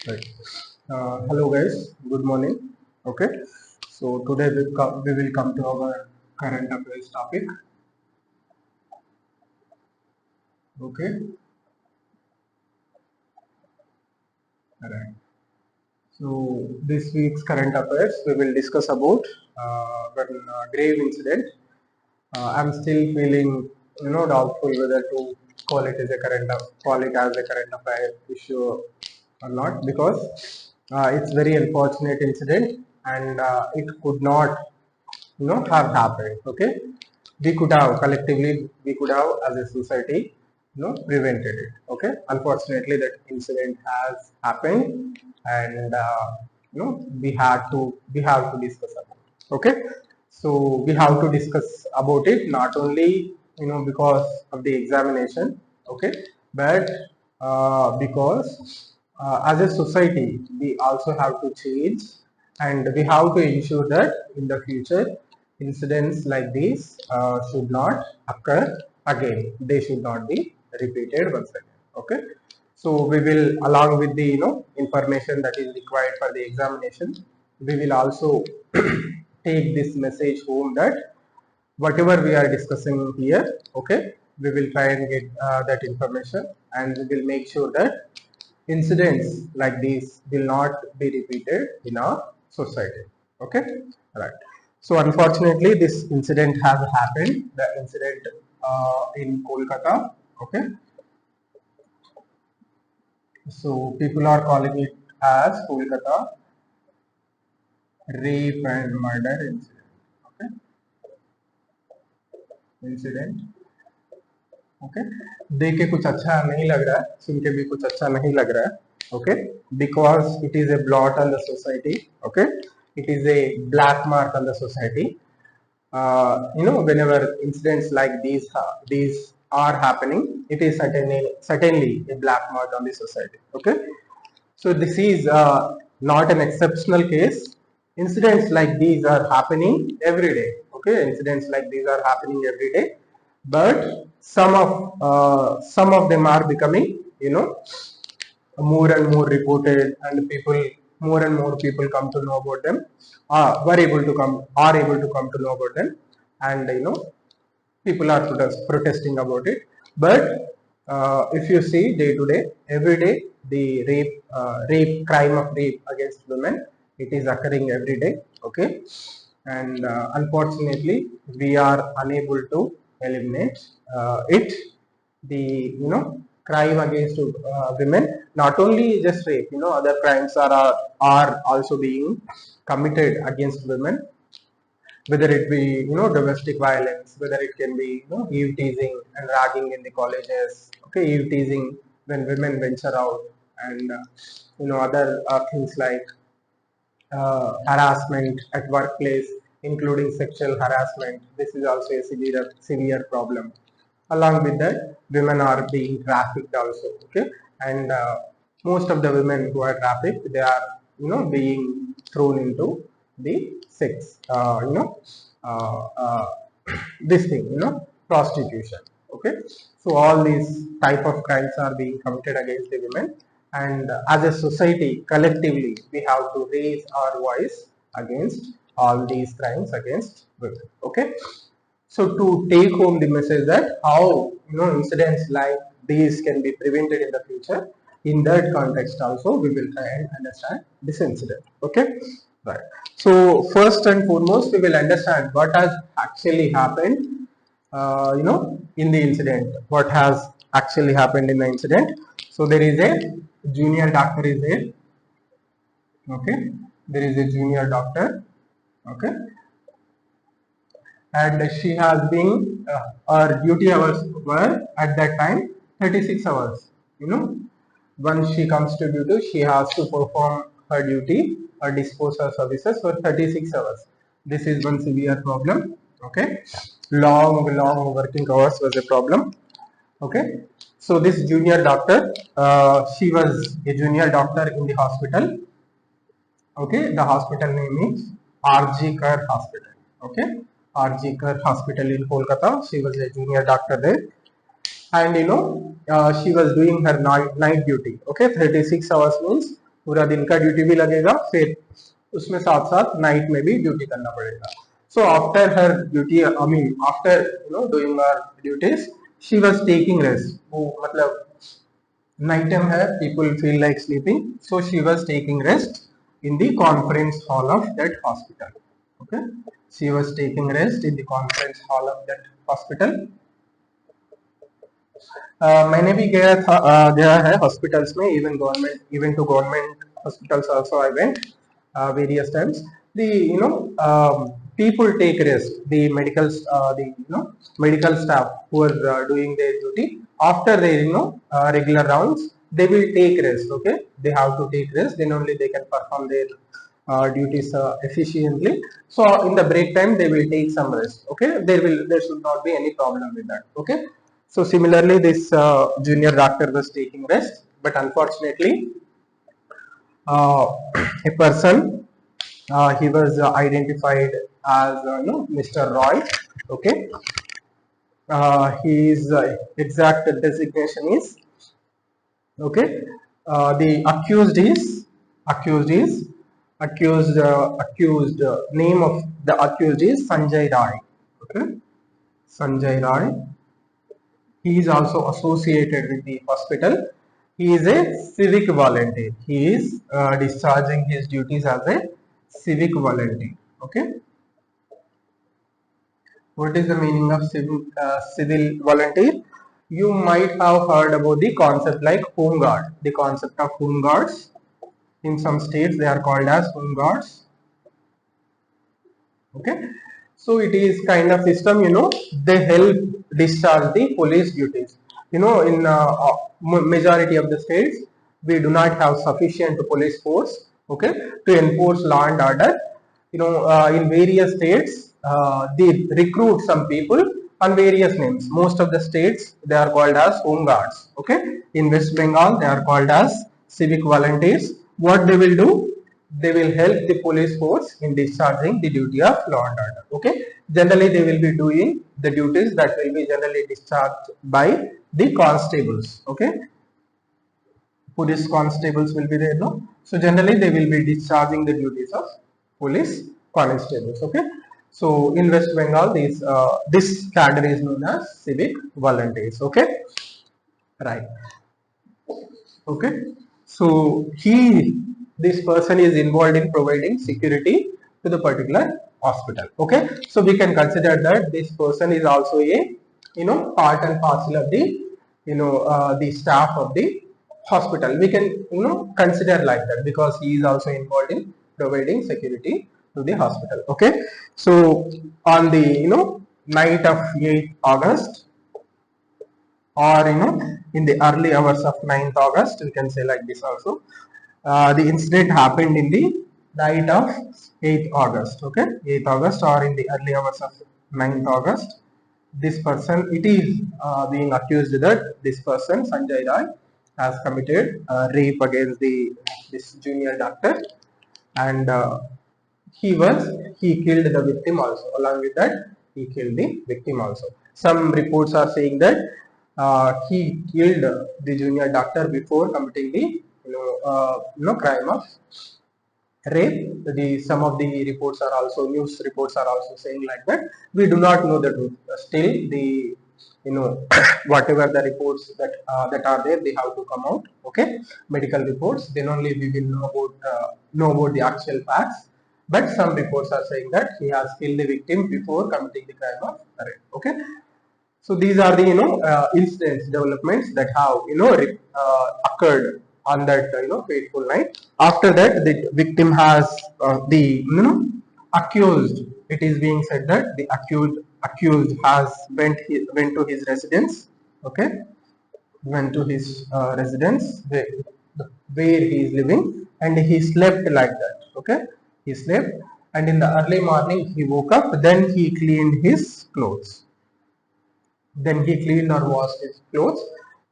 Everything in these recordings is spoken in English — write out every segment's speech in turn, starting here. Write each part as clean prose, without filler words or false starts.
Right. Hello guys, good morning. Okay, so today we will come to our current affairs topic. Okay, alright. So this week's current affairs we will discuss about one grave incident. I'm still feeling doubtful whether to call it as a current affair issue or not, because it's very unfortunate incident, and it could not have happened. Okay, we could have collectively, we could have as a society prevented it. Okay, unfortunately that incident has happened, and we have to discuss about it. Okay, so we have to discuss about it, not only because of the examination. Okay, but because as a society we also have to change, and we have to ensure that in the future incidents like these should not occur again. They should not be repeated once again. Okay, so we will, along with the information that is required for the examination, we will also take this message home that whatever we are discussing here, okay, we will try and get that information, and we will make sure that incidents like these will not be repeated in our society. Okay, right. So unfortunately this incident has happened, the incident in Kolkata. Okay, so people are calling it as Kolkata rape and murder incident. Okay, incident. Okay, देख के कुछ अच्छा नहीं लग रहा है, सुन के भी कुछ अच्छा नहीं लग रहा है. Okay, because it is a blot on the society. Okay, it is a black mark on the society. Whenever incidents like these are happening, it is certainly a black mark on the society. Okay, so this is not an exceptional case. Incidents like these are happening every day. Okay, incidents like these are happening every day, but some of them are becoming more and more reported, and more and more people come to know about them, are able to come to know about them, and people are protesting about it. But if you see day to day, every day, the crime of rape against women, it is occurring every day. Okay, and unfortunately we are unable to eliminate it. The crime against women, not only just rape, other crimes are also being committed against women, whether it be domestic violence, whether it can be eve teasing and ragging in the colleges. Okay, eve teasing when women venture out, and other things like harassment at workplace, including sexual harassment. This is also a severe problem. Along with that, women are being trafficked also. Okay, and most of the women who are trafficked, they are being thrown into the sex uh, uh, this thing, prostitution. Okay, so all these type of crimes are being committed against the women, and as a society collectively we have to raise our voice against all these crimes against women. Okay, so to take home the message that how incidents like these can be prevented in the future, in that context also we will try and understand this incident. Okay, right. So first and foremost we will understand what has actually happened, in the incident, what has actually happened in the incident. So there is a junior doctor is there. Okay, there is a junior doctor. Okay, and she has been her duty hours were at that time 36 hours. Once she comes to duty, she has to perform her duty or dispose her services for 36 hours. This is one severe problem. Okay, long working hours was a problem. Okay, so this junior doctor, she was a junior doctor in the hospital. Okay, the hospital name is RG Kar Hospital. Okay, RG Kar Hospital in Kolkata. She was a junior doctor there, and she was doing her night duty. Okay, 36 hours means पूरा दिन का duty भी लगेगा, फिर उसमें साथ साथ night में भी ड्यूटी करना पड़ेगा. So after her duty, I mean after doing her duties, she was taking rest. वो मतलब night time है, people feel like sleeping, so she was taking rest in the conference hall of that hospital. Okay, she was taking rest in the conference hall of that hospital. मैंने भी गया है hospitals में, even to government hospitals also I went various times. The people take rest, the medical staff who are doing their duty after their regular rounds, they will take rest. Okay, they have to take rest, then only they can perform their duties efficiently. So in the break time they will take some rest. Okay, there should not be any problem with that. Okay, so similarly this junior doctor was taking rest, but unfortunately uh, a person, he was identified as Mr. Roy. Okay, his exact designation is, okay, the accused is name of the accused is Sanjay Rai. Okay, Sanjay Rai. He is also associated with the hospital. He is a civic volunteer. He is discharging his duties as a civic volunteer. Okay. What is the meaning of civil volunteer? You might have heard about the concept like home guard. The concept of home guards. In some states they are called as home guards. Okay, so it is kind of system, they help discharge the police duties. In majority of the states we do not have sufficient police force, okay, to enforce law and order. In various states they recruit some people on various names. Most of the states they are called as home guards. Okay, in West Bengal they are called as civic volunteers. What they will do, they will help the police force in discharging the duty of law and order. Okay, generally they will be doing the duties that will be generally discharged by the constables. Okay, police constables will be there, no? So generally they will be discharging the duties of police constables. Okay, so in West Bengal this cadre is known as civic volunteers. Okay, right. Okay, so this person is involved in providing security to the particular hospital. Okay, so we can consider that this person is also a part and parcel of the the staff of the hospital. We can consider like that, because he is also involved in providing security to the hospital. Okay, so on the night of 8th August, or in the early hours of 9th August, we can say like this also. The incident happened in the night of 8th August. Okay, 8th August, or in the early hours of 9th August. This person, it is being accused that this person Sanjay Rai has committed rape against this junior doctor, and he killed the victim also. Along with that, he killed the victim also. Some reports are saying that he killed the junior doctor before committing the crime of rape. Some of the reports are also, news reports are also saying like that. We do not know the truth. Still, the whatever the reports that are there, they have to come out. Okay, medical reports, then only we will know about the actual facts. But some reports are saying that he has killed the victim before committing the crime of rape. Okay, so these are the incidents, developments that have occurred on that fateful night. After that, the victim has the accused. It is being said that the accused has went to his residence. Okay, went to his residence where he is living, and he slept like that. Okay, he slept, and in the early morning he woke up. Then he cleaned his clothes. Then he cleaned or washed his clothes.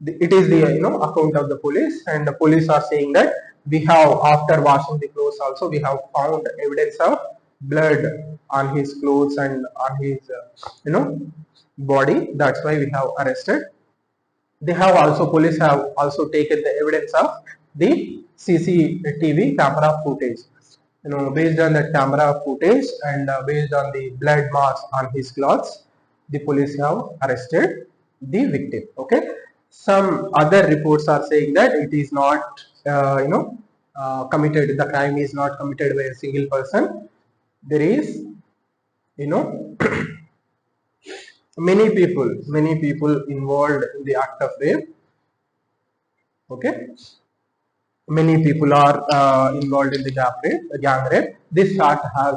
It is the account of the police, and the police are saying that we have, after washing the clothes also, we have found evidence of blood on his clothes and on his body. That's why we have arrested. They have also, police have also taken the evidence of the CCTV camera footage. Based on that camera footage and based on the blood marks on his clothes, the police have arrested the victim. Okay. Some other reports are saying that it is not, committed. The crime is not committed by a single person. There is, you know, many people involved in the act of rape. Okay. Many people are involved in the gang rape. This fact has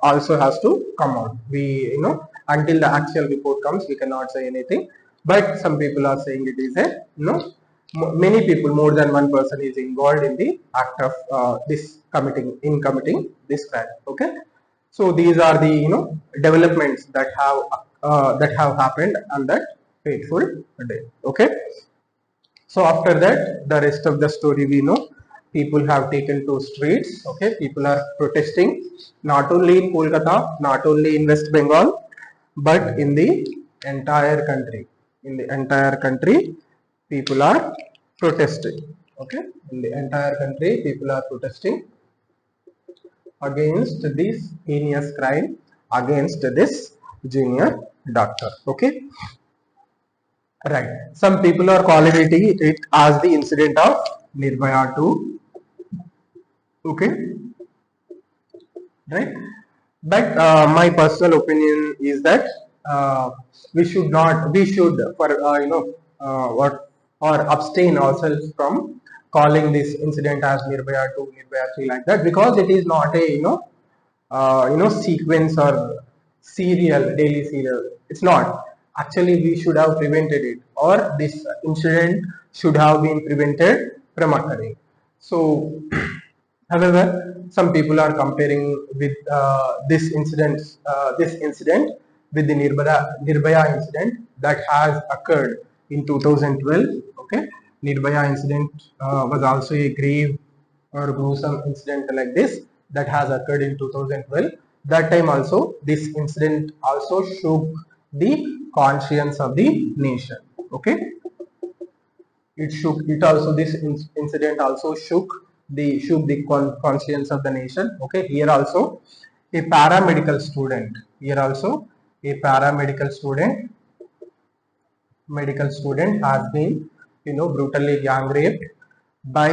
also has to come out. We, until the actual report comes, we cannot say anything. But some people are saying it is a, many people, more than one person is involved in the act of committing this crime. Okay, so these are the developments that have happened on that fateful day. Okay. So after that, the rest of the story we know. People have taken to streets. Okay, people are protesting not only in Kolkata, not only in West Bengal, but in the entire country. In the entire country, people are protesting. Okay, in the entire country, people are protesting against this heinous crime against this junior doctor. Okay. Right. Some people are calling it as the incident of Nirbhaya 2. Okay. Right. But my personal opinion is that we should, for what, or abstain ourselves from calling this incident as Nirbhaya 2, Nirbhaya 3 like that, because it is not a, sequence or daily serial. It's not. Actually, we should have prevented it, or this incident should have been prevented from occurring. So, however, some people are comparing with this incident with the Nirbhaya incident that has occurred in 2012. Okay, Nirbhaya incident was also a grave or gruesome incident like this that has occurred in 2012. That time also, this incident also shook the conscience of the nation. Okay, this incident also shook the conscience of the nation. Okay, here also a paramedical student. Here also a medical student has been, brutally gang raped by,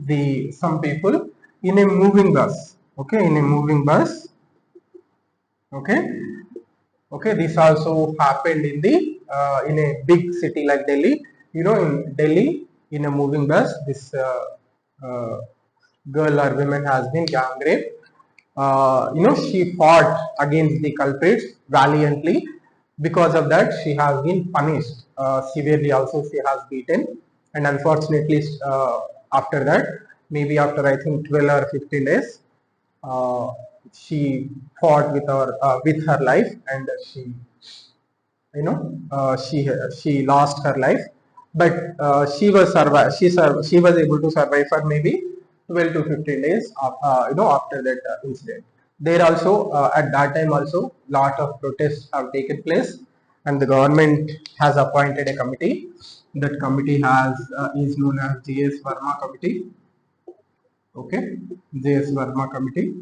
the some people in a moving bus. Okay, in a moving bus. Okay, okay, this also happened in the in a big city like Delhi. In Delhi, in a moving bus, this uh, girl or woman has been gang raped. She fought against the culprits valiantly. Because of that, she has been punished severely. Also, she has beaten, and unfortunately, after that, maybe after I think 12 or 15 days, uh, she fought with her life, and she lost her life. But she was able to survive for maybe 12 to 15 days after that incident. There also, at that time also, lot of protests have taken place, and the government has appointed a committee. That committee is known as JS Verma committee. Okay, JS Verma committee.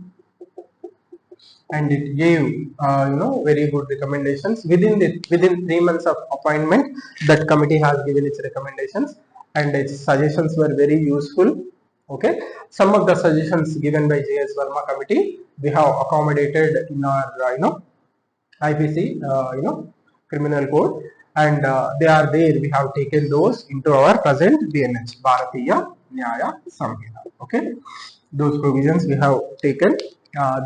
And it gave very good recommendations. Within 3 months of appointment, that committee has given its recommendations, and its suggestions were very useful. Okay, some of the suggestions given by JS Verma committee we have accommodated in our IPC, criminal code, and they are there. We have taken those into our present BNH, Bharatiya Nyaya Samhita. Okay, those provisions we have taken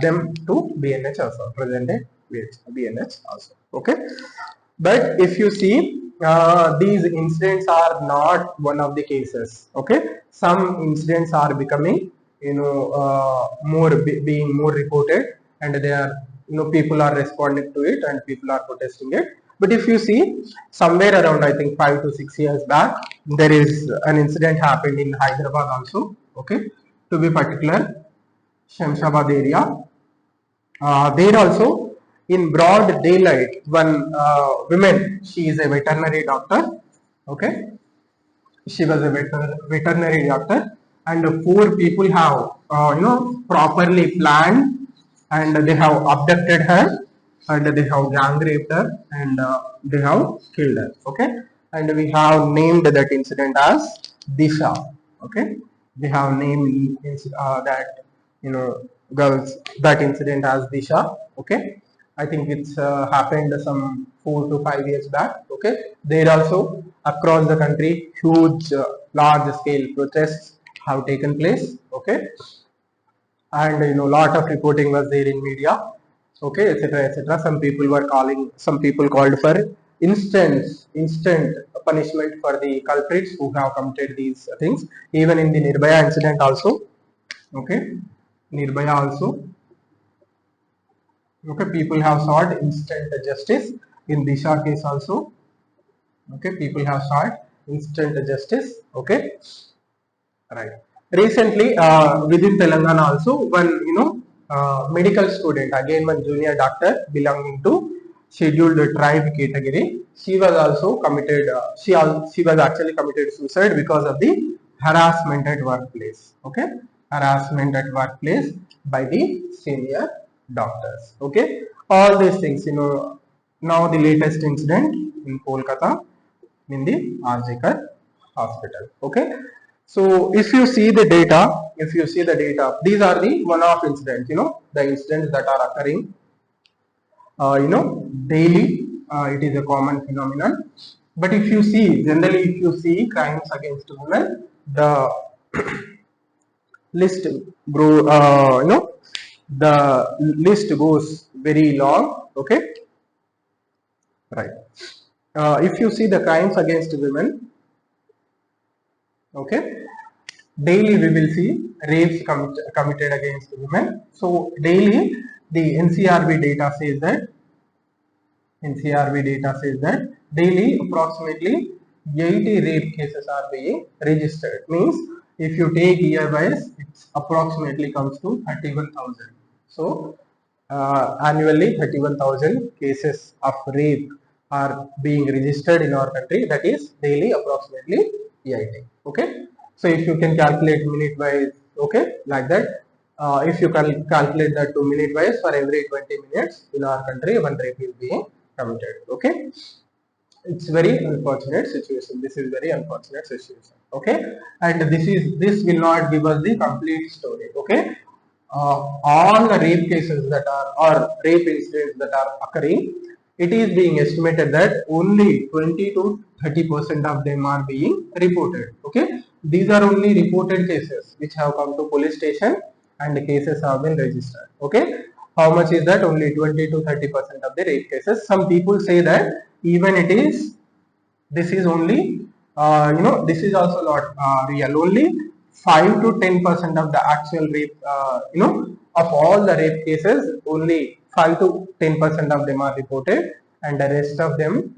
them to BNH also, presented BNH also. Okay, but if you see, these incidents are not one of the cases. Okay, some incidents are becoming, being more reported, and they are, people are responding to it, and people are protesting it. But if you see, somewhere around I think 5 to 6 years back, there is an incident happened in Hyderabad also. Okay, to be particular, Shamshabad area. There also, in broad daylight, one woman, she is a veterinary doctor. Okay, She was a veterinary doctor, and four people have properly planned, and they have abducted her, and they have gang raped her, and they have killed her. Okay, and we have named that incident as Disha. Okay, we have named that you know girls that incident as Disha. Okay, I think it's happened some 4 to 5 years back. Okay, there also across the country huge large scale protests have taken place. Okay, and lot of reporting was there in media. Okay, etc etc. Some people called for instant punishment for the culprits who have committed these things. Even in the Nirbhaya incident also. Okay, Nirbhaya also. Okay, people have sought instant justice in Disha case also. Okay, people have sought instant justice. Okay, right. Recently, within Telangana also, one medical student, again one junior doctor belonging to scheduled tribe category, she was also committed. She was actually committed suicide because of the harassment at workplace. Okay, harassment at workplace by the senior doctors. Okay, all these things. Now the latest incident in Kolkata in the RJKar hospital. Okay, so if you see the data, these are the one-off incidents. The incidents that are occurring, daily. It is a common phenomenon. But if you see, generally, if you see crimes against women, the list, bro, the list goes very long. Okay, right. If you see the crimes against women, okay, daily we will see rapes committed against women. So daily the NCRB data says that daily approximately 80 rape cases are being registered. Means if you take year wise, it's approximately comes to 31,000. So annually 31,000 cases of rape are being registered in our country. That is daily approximately 80. Okay, so if you can calculate minute wise, okay, like that, if you calculate that to minute wise, for every 20 minutes in our country one rape is being committed. Okay, it's very unfortunate situation. This is very unfortunate situation. Okay, and this will not give us the complete story. Okay, all the rape cases that are or rape incidents that are occurring, it is being estimated that only 20 to 30% of them are being reported. Okay, these are only reported cases which have come to police station and the cases have been registered. Okay, how much is that? Only 20 to 30% of the rape cases. Some people say that even it is, this is only this is also not real. Only 5 to 10% of the actual rape, of all the rape cases, only 5 to 10% of them are reported, and the rest of them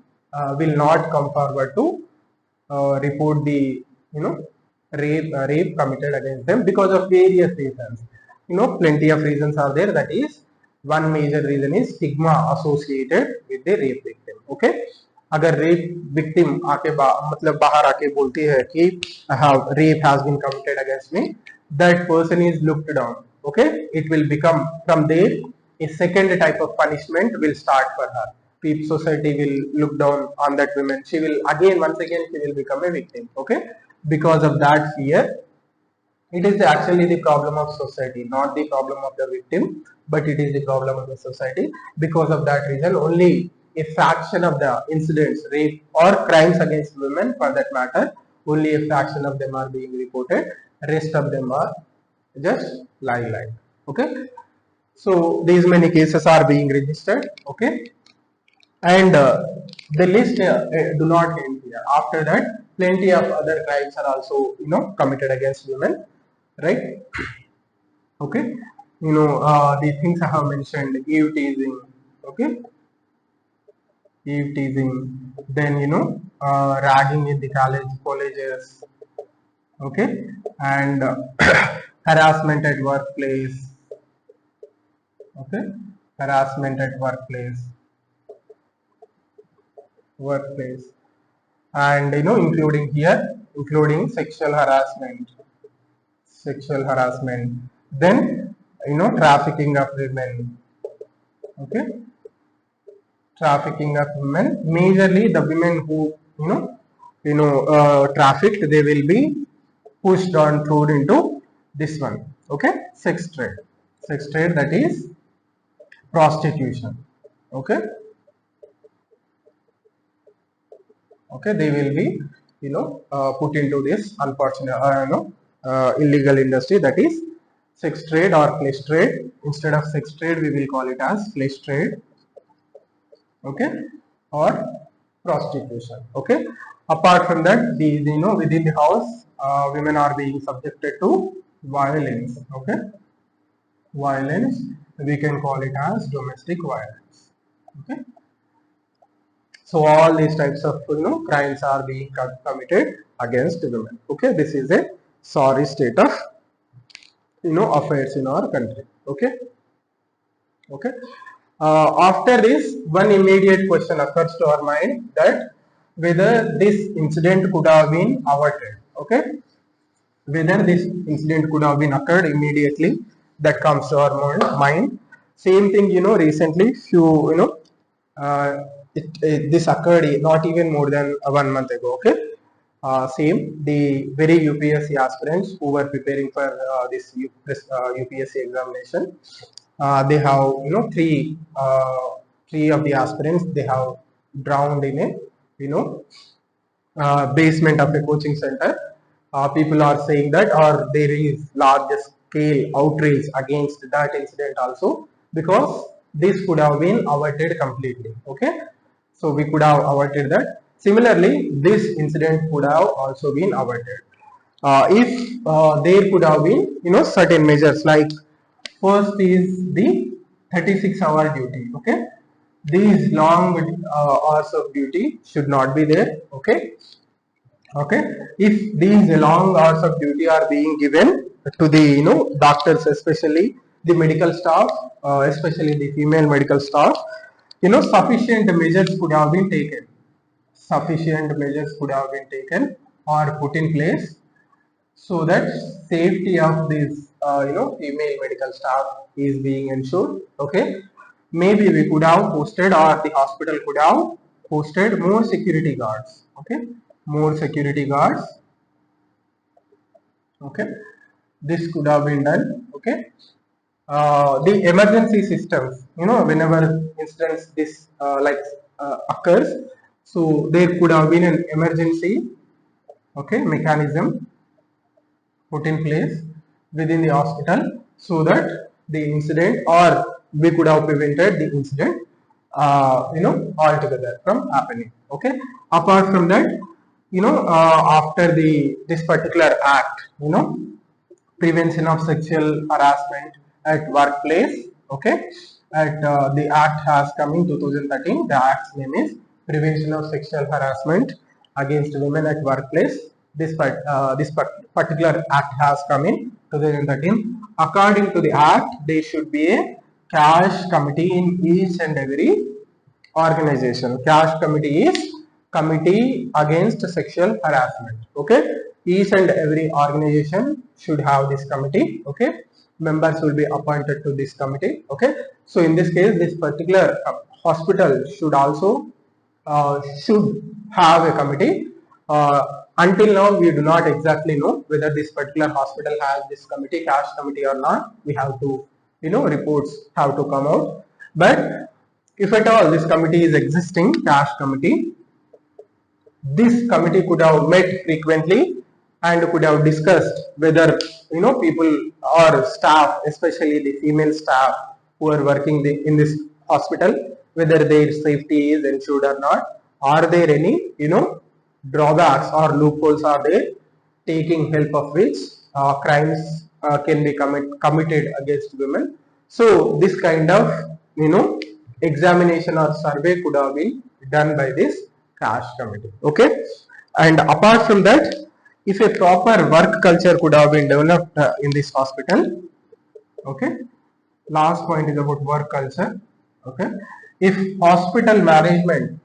will not come forward to report the you know rape committed against them because of various reasons. Plenty of reasons are there. That is, one major reason is stigma associated with the rape victim. Okay, अगर rape victim आके मतलब बाहर आके बोलती है कि rape has been committed against me, that person is looked down. Okay, it will become from there a second type of punishment will start for her. People, society will look down on that woman. She will again, once again, she will become a victim. Okay, because of that fear. It is actually the problem of society, not the problem of the victim, but it is the problem of the society. Because of that reason, only a fraction of the incidents, rape or crimes against women for that matter, only a fraction of them are being reported. Rest of them are just lie. Okay, so these many cases are being registered. Okay, and the list do not end here. After that, plenty of other crimes are also committed against women, right? Okay, the things I have mentioned: eve teasing. Okay, eve teasing, then ragging in the colleges. Okay, and harassment at workplace. Okay, harassment at workplace, and including here including sexual harassment, then trafficking of women. Okay, trafficking of women. Majorly, the women who trafficked, they will be pushed on through into this one. Okay, sex trade, that is prostitution. Okay, okay, they will be put into this unfortunate illegal industry, that is sex trade or flesh trade. Instead of sex trade, we will call it as flesh trade. Okay, or prostitution. Okay, apart from that, within the house, women are being subjected to violence. Okay, violence, we can call it as domestic violence. Okay, so all these types of crimes are being committed against women. Okay, this is a sorry state of affairs in our country. Okay, okay. After this, one immediate question occurs to our mind, that whether this incident could have been avoided. Okay, whether this incident could have been occurred immediately, that comes to our mind. Same thing, recently, few, uh, this occurred not even more than 1 month ago. Okay, same, the very UPSC aspirants who were preparing for this UPSC examination, they have three of the aspirants, they have drowned in a you know basement of a coaching center. People are saying that, or there is large scale outrage against that incident also, because this could have been avoided completely. Okay, so we could have avoided that. Similarly, this incident could have also been avoided if there could have been certain measures, like first is the 36-hour duty. Okay, these long hours of duty should not be there. Okay, okay, if these long hours of duty are being given to the doctors, especially the medical staff, especially the female medical staff, sufficient measures could have been taken, or put in place, so that safety of this female medical staff is being ensured. Okay, maybe we could have posted, or the hospital could have posted more security guards. Okay, more security guards. Okay, this could have been done. Okay, the emergency systems, whenever instance this occurs, so there could have been an emergency, okay, mechanism put in place within the hospital, so that the incident, or we could have prevented the incident altogether from happening. Okay, apart from that, after this particular act, prevention of sexual harassment at workplace. Okay, at the act has come in 2013. The act's name is prevention of sexual harassment against women at workplace. This particular act has come in 2013. According to the act, there should be a cash committee in each and every organization. Cash committee is committee against sexual harassment. Okay, each and every organization should have this committee. Okay, members will be appointed to this committee. Okay, so in this case, this particular hospital should also should have a committee. Until now, we do not exactly know whether this particular hospital has this committee, cash committee, or not. We have to, reports have to come out. But if at all this committee is existing, cash committee, this committee could have met frequently and could have discussed whether people or staff, especially the female staff who are working in this hospital, whether their safety is ensured or not. Are there any drawbacks or loopholes are there, taking help of which crimes can be committed against women? So this kind of examination or survey could have been done by this cash committee. Okay, and apart from that, if a proper work culture could have been developed in this hospital. Okay, last point is about work culture. Okay, if hospital management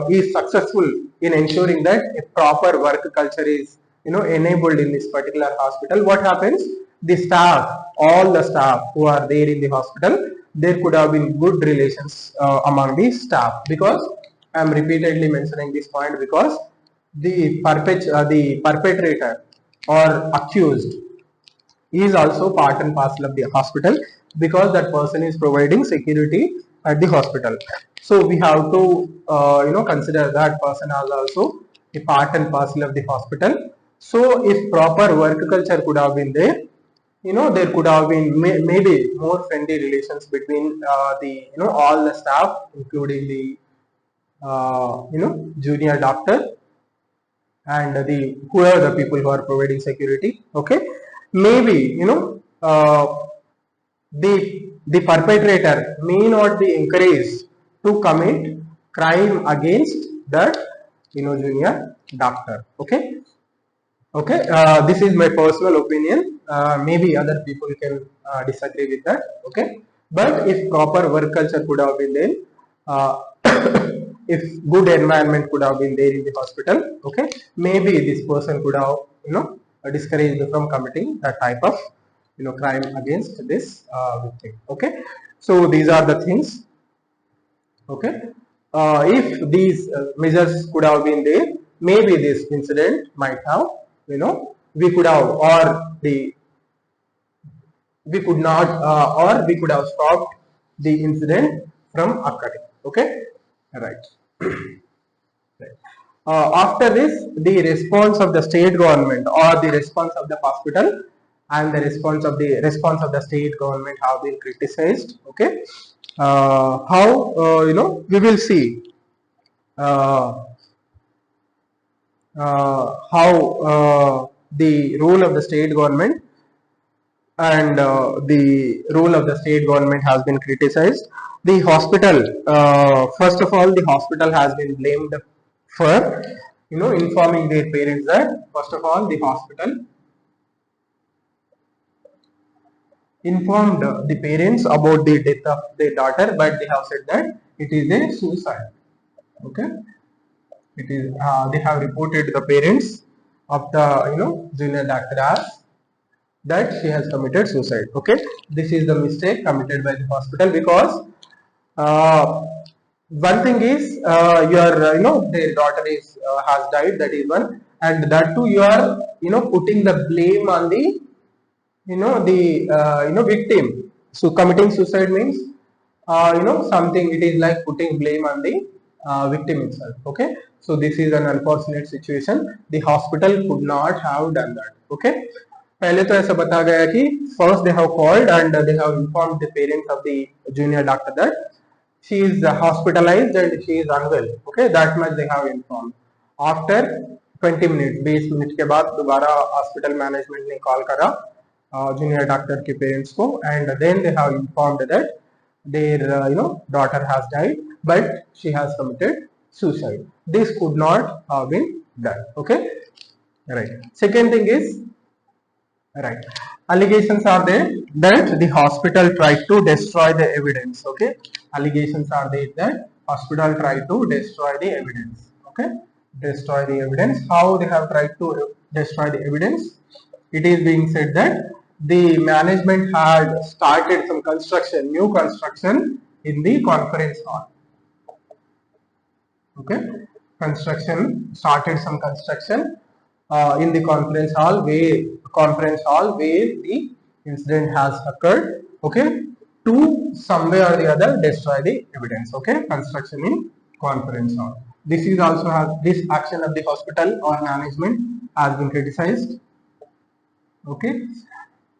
is successful in ensuring that a proper work culture is enabled in this particular hospital, what happens? The staff, all the staff who are there in the hospital, there could have been good relations among the staff, because I am repeatedly mentioning this point, because the perpetrator or accused is also part and parcel of the hospital, because that person is providing security at the hospital. So we have to consider that person as also a part and parcel of the hospital. So if proper work culture could have been there, there could have been maybe more friendly relations between the all the staff, including the junior doctor and the whoever the people who are providing security. Okay, maybe the perpetrator may not be encouraged to commit crime against that junior doctor. Okay, this is my personal opinion. Maybe other people can disagree with that. Okay, but if proper work culture could have been there, uh, if good environment could have been there in the hospital, okay, maybe this person could have discouraged from committing that type of crime against this victim. Okay, so these are the things. Okay, if these measures could have been there, maybe this incident might have we could have, or we could not, or we could have stopped the incident from occurring. Okay, right. Right. After this, the response of the state government, or the response of the hospital, and the response of the state government have been criticized. Okay, how we will see uh, how the role of the state government and the role of the state government has been criticized. The hospital, first of all, the hospital has been blamed for informing their parents that, first of all, the hospital informed the parents about the death of their daughter, but they have said that it is a suicide. Okay, it is they have reported the parents of the junior doctor as that she has committed suicide. Okay, this is the mistake committed by the hospital, because uh, one thing is your their daughter is has died, that is one, and that too you are putting the blame on the victim. So committing suicide means something, it is like putting blame on the victim itself. Okay, so this is an unfortunate situation. The hospital could not have done that. Okay, पहले तो ऐसा बता गया कि first they have called and they have informed the parents of the junior doctor that she is hospitalized and she is unwell. Okay, that much they have informed. After 20 minutes, 20 minute के बाद दोबारा hospital management ने call करा junior doctor के parents को, and then they have informed that their daughter has died, but she has committed suicide. This could not have been done. Okay, right. Second thing is, right, allegations are there that the hospital tried to destroy the evidence. Okay, allegations are there that hospital tried to destroy the evidence. Okay, destroy the evidence. How they have tried to destroy the evidence? It is being said that the management had started some construction, new construction in the conference hall. Okay, started some construction in the conference hall where the incident has occurred. Okay, to some way or the other destroy the evidence. Okay, construction in conference hall. This is also this action of the hospital or management has been criticized. Okay,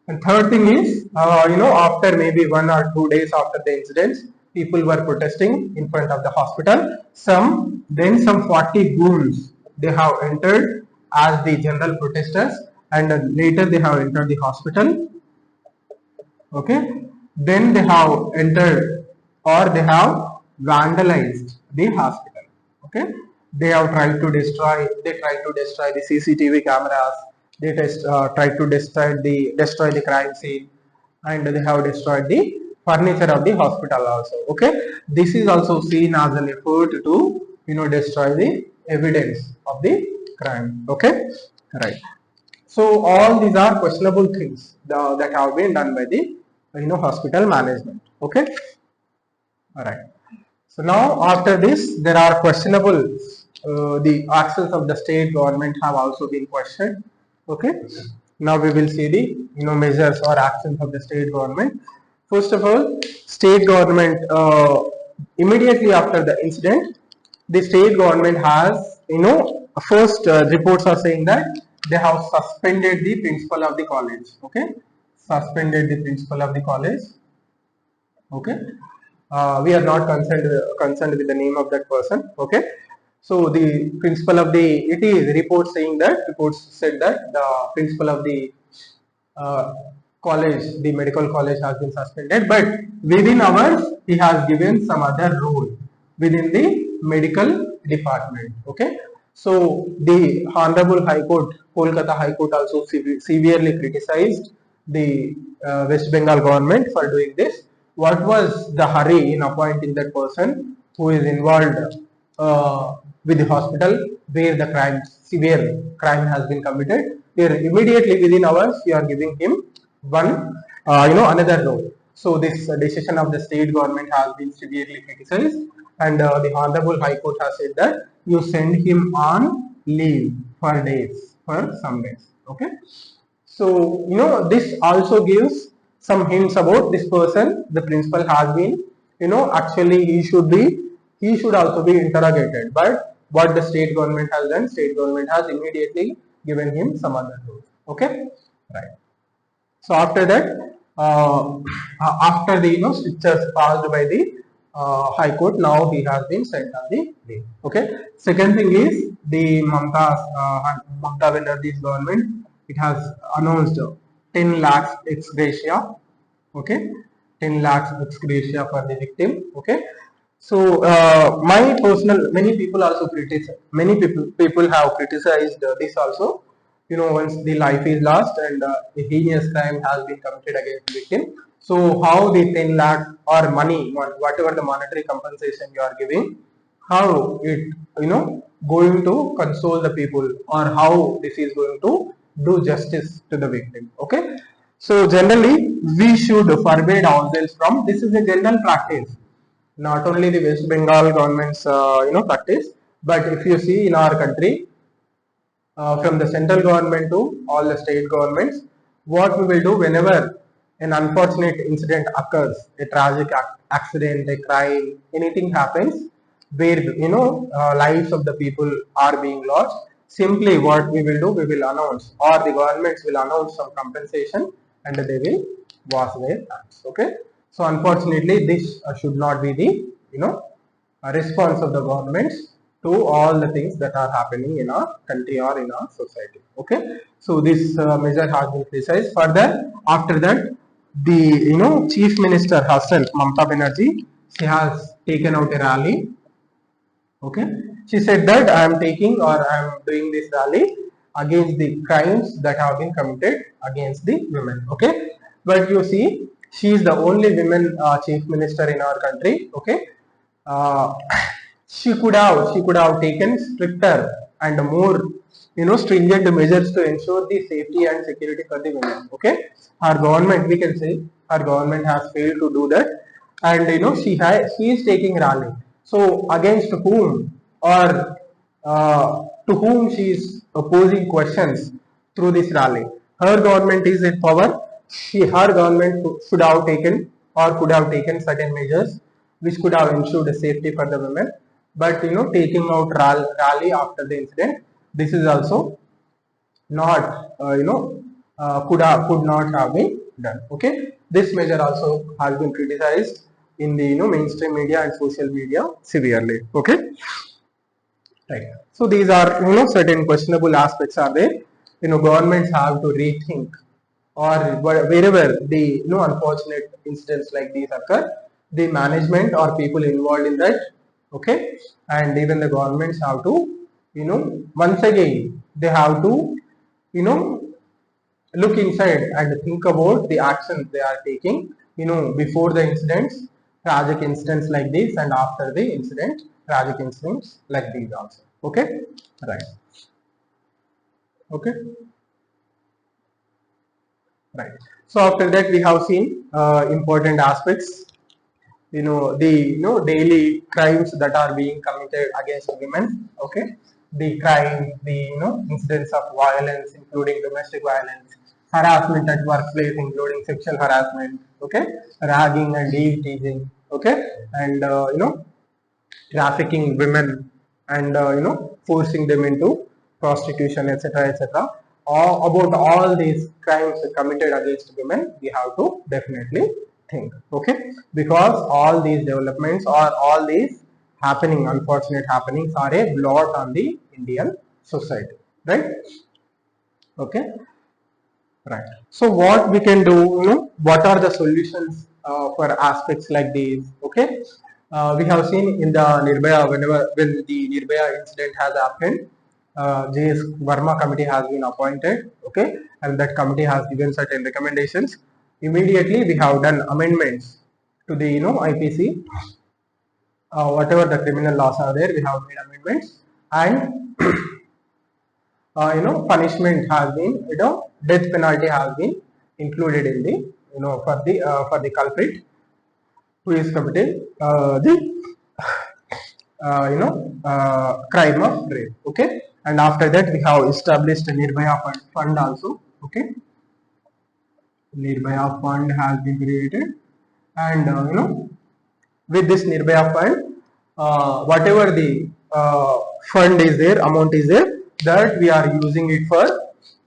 and third thing is, after maybe 1 or 2 days after the incidents, people were protesting in front of the hospital. Some 40 goons, they have entered as the general protesters, and later they have entered the hospital. Okay, then they have entered, or they have vandalized the hospital. Okay, they have tried to destroy. They tried to destroy the CCTV cameras. They tried to destroy the crime scene, and they have destroyed the furniture of the hospital also. Okay, this is also seen as an effort to destroy the evidence of the crime. Okay, right. So all these are questionable things that have been done by the hospital management. Okay, all right. So now after this, there are questionable. The actions of the state government have also been questioned. Okay. Now we will see the measures or actions of the state government. First of all, state government immediately after the incident, the state government has first reports are saying that they have suspended the principal of the college. Okay, suspended the principal of the college. Okay, we are not concerned with the name of that person. Okay, so the principal of the it is reports said that the principal of the uh, college, the medical college, has been suspended, but within hours he has given some other rule within the medical department. Okay, so the honorable high court, Kolkata high court, also severely criticized the West Bengal government for doing this. What was the hurry in appointing that person who is involved with the hospital where the severe crime has been committed? Here immediately within hours you are giving him one another role. So this decision of the state government has been severely criticized, and the honorable high court has said that you send him on leave for days, for some days. Okay, so this also gives some hints about this person. The principal has been actually he should also be interrogated, but what the state government has done, state government has immediately given him some other rules. Okay, right. So after that, after the strictures passed by the high court, now he has been sent on the leave. Okay, second thing is the Mamta Banerjee's government, it has announced 10 lakhs ex gratia. Okay, 10 lakhs ex gratia for the victim. Okay, so my personal, many people also criticize, many people have criticized this also. Once the life is lost and the heinous crime has been committed against the victim, so how the 10 lakh or money, whatever the monetary compensation you are giving, how it going to console the people, or how this is going to do justice to the victim. Okay, so generally we should forbid ourselves from this. Is a general practice, not only the West Bengal government's practice, but if you see in our country, from the central government to all the state governments, what we will do whenever an unfortunate incident occurs, a tragic accident, a crime, anything happens where lives of the people are being lost, simply what we will do, we will announce, or the governments will announce some compensation and they will wash their hands. Okay, so unfortunately this should not be the response of the governments to all the things that are happening in our country or in our society. Okay, so this measure has been criticized. Further, after that, the chief minister herself, Mamta Banerjee, she has taken out a rally. Okay, she said that I am taking, or I am doing this rally against the crimes that have been committed against the women. Okay, but you see, she is the only women chief minister in our country. Okay, uh, she could have taken stricter and more stringent measures to ensure the safety and security for the women. Okay, her government, we can say, her government has failed to do that, and she is taking rally. So against whom, or to whom she is posing questions through this rally? Her government is in power. Her government should have taken, or could have taken, certain measures which could have ensured the safety for the women. But taking out rally after the incident, this is also not could not have been done. Okay, this measure also has been criticized in the mainstream media and social media severely. Okay, right. So these are certain questionable aspects are there. Governments have to rethink, or wherever the unfortunate incidents like these occur, the management or people involved in that. Okay, and even the governments have to once again they have to you know look inside and think about the actions they are taking before the incidents, tragic incidents like this, and after the incident, tragic incidents like these also. Okay, right. Okay, right. So after that, we have seen important aspects. The daily crimes that are being committed against women. Okay, the crime, the incidents of violence, including domestic violence, harassment at workplace, including sexual harassment. Okay, ragging and eve teasing. Okay, and trafficking women, and forcing them into prostitution, etc., etc. About all these crimes committed against women, we have to definitely think. Okay, because all these developments or all these happening, unfortunate happenings, are a blot on the Indian society, right? Okay, right. So what we can do, what are the solutions for aspects like these? Okay, we have seen in the Nirbhaya, when the Nirbhaya incident has happened, JS Verma committee has been appointed. Okay, and that committee has given certain recommendations. Immediately, we have done amendments to the IPC. Whatever the criminal laws are there, we have made amendments, and punishment has been, death penalty has been included in the, for the culprit who is committing the crime of rape. Okay, and after that we have established a Nirbhaya fund also. Okay, Nirbhaya fund has been created, and with this Nirbhaya fund, whatever the fund is there, amount is there, that we are using it for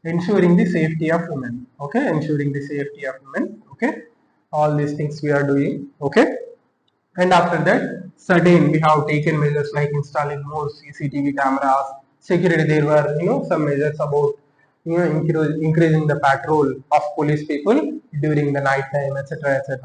ensuring the safety of women. Okay, ensuring the safety of women. Okay, all these things we are doing. Okay, and after that, certain we have taken measures like installing more CCTV cameras, security. There were some measures about increasing the patrol of police people during the night time, etc., etc.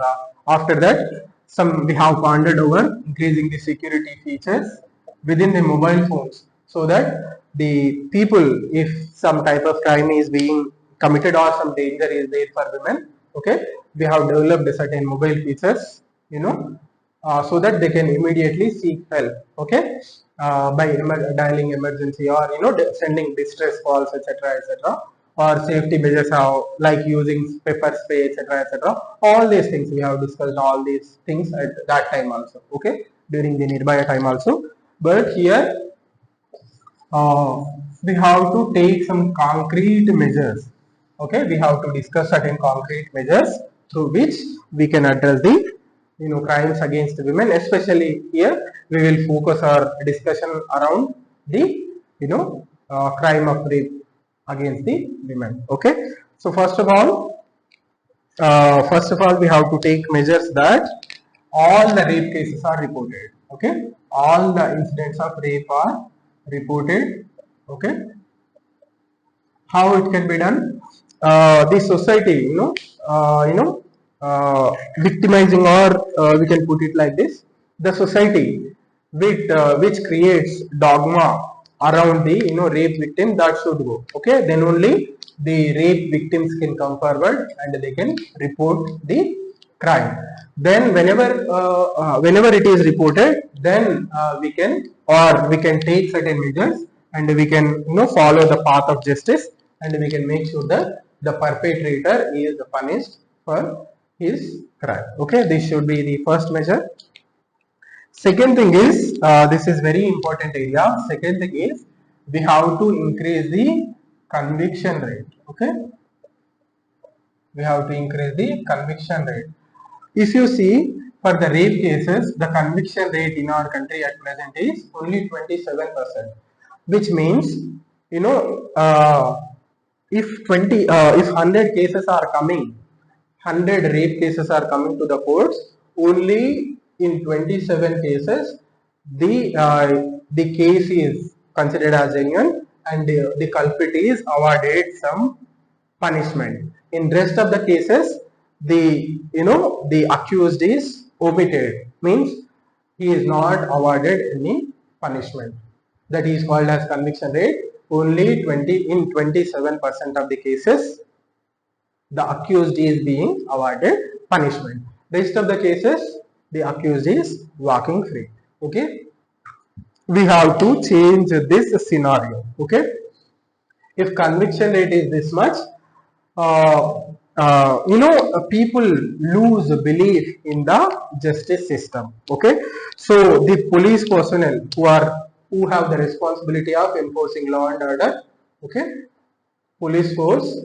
After that, some we have pondered over increasing the security features within the mobile phones, so that the people, if some type of crime is being committed or some danger is there for women, okay, we have developed certain mobile features, so that they can immediately seek help. Okay, by dialing emergency, or sending distress calls, etc., etc., or safety measures, how like using pepper spray, etc., etc. All these things we have discussed, all these things at that time also. Okay, during the Nirbhaya time also. But here, uh, we have to take some concrete measures. Okay, we have to discuss certain concrete measures through which we can address the crimes against women. Especially here, we will focus our discussion around the crime of rape against the women. Okay, so first of all, we have to take measures that all the rape cases are reported. Okay, all the incidents of rape are reported. Okay, how it can be done? The society, victimizing, or we can put it like this: the society which creates dogma around the rape victim, that should go. Okay, then only the rape victims can come forward and they can report the crime. Then whenever it is reported, then we can take certain measures, and we can follow the path of justice, and we can make sure that the perpetrator is punished for his crime. Okay, this should be the first measure. Second thing is, this is very important area. Second thing is, we have to increase the conviction rate. Okay, we have to increase the conviction rate. If you see, for the rape cases, the conviction rate in our country at present is only 27%, which means, you know, uh, if 100 cases are coming, 100 rape cases are coming to the courts, only in 27 cases the case is considered as genuine, and the culprit is awarded some punishment. In rest of the cases, the accused is omitted, means he is not awarded any punishment. That is called as conviction rate. Only 27% of the cases the accused is being awarded punishment. Rest of the cases, the accused is walking free. Okay, we have to change this scenario. Okay, if conviction rate is this much, uh, people lose belief in the justice system. Okay, so the police personnel who have the responsibility of enforcing law and order, okay, police force,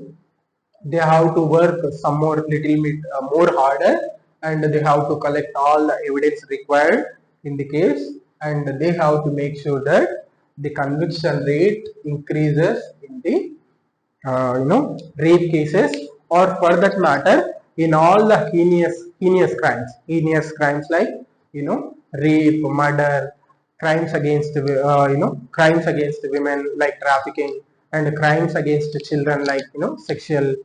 they have to work some more little bit more harder, and they have to collect all the evidence required in the case, and they have to make sure that the conviction rate increases in the rape cases, or for that matter in all the heinous crimes like rape, murder, crimes against women like trafficking, and crimes against children like sexual